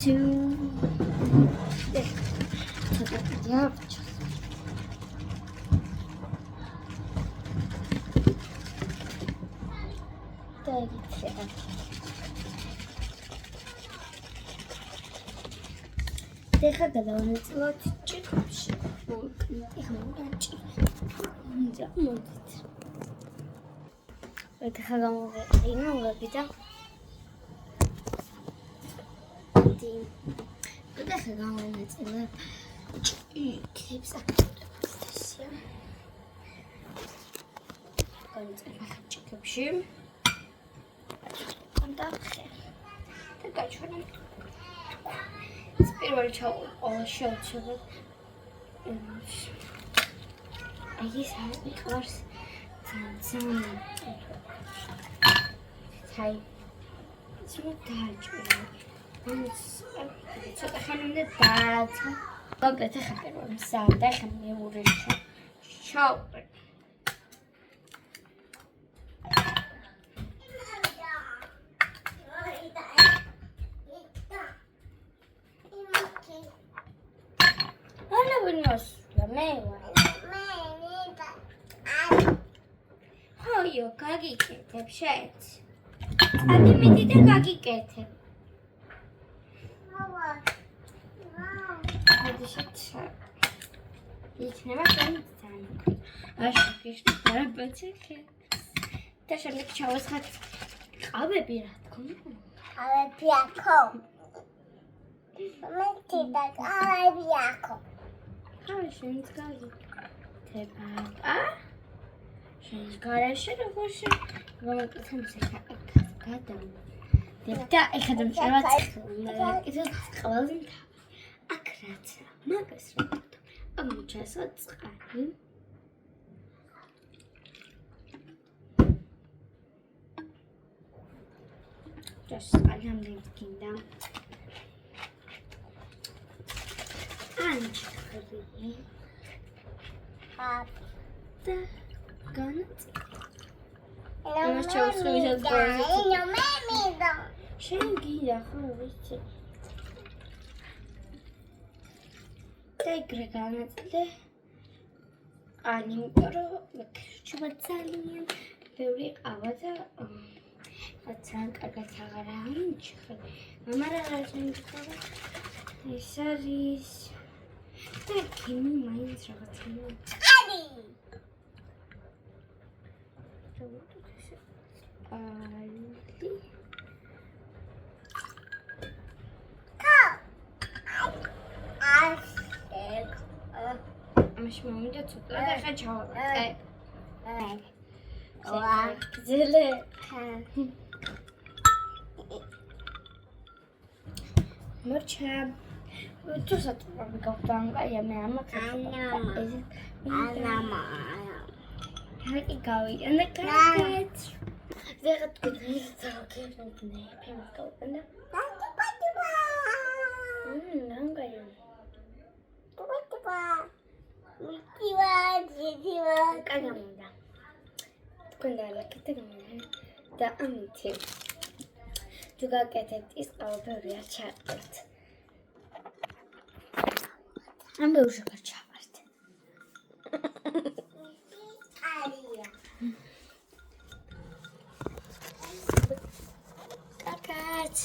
Deja que la una lo chips. პირველი ჩავყოლა შევჩერდ. ეს არის მიყავს ძალიან. Hi. It's not ცოტა ხანამდე დააცა. კონკრეტულად ხარ მსადა ხა მეორე შავყე. Io gagikete, shit. Adimiti da gagikete. Ich nehme ganz dann. Ich da bitte. Da schon nicht schauen, was hat. Aber Bier kommt. Aber Bier kommt. Mit das aber Bier kommt. Ah, schön gagikete. Garage როგორ გამოკეთებსა გადამ. და ეხლა შემოწევს ყველაზე აქ რაც მაგას რომ ამოჩასო წყალი. Just ალამდე გინდა. ანჩხები. და განაც ამას ჩავსხმის მემიდა შენ გიდა ხო ვიცი და ეგრე განაწილე იმიტომ რომ ჩუბა ძალიან ბევრი ყავა და ძალიან კარგად აღარა ამჩხე მაგრამ რა შემიძლია ეს არის და ქიმი მაინც რაღაცა مش موجودة تطلع خد شعور زلة مرشب وتصل بقطعان أيام أنا ما هاي قوي أنا كانت زي تقول هي كيف نبني بيمكن أنا და ამით თუ გაკეთებთ ის ყველაფერი არ ჩაყრით. ამ ბევრში არ ჩავართ. Kakak.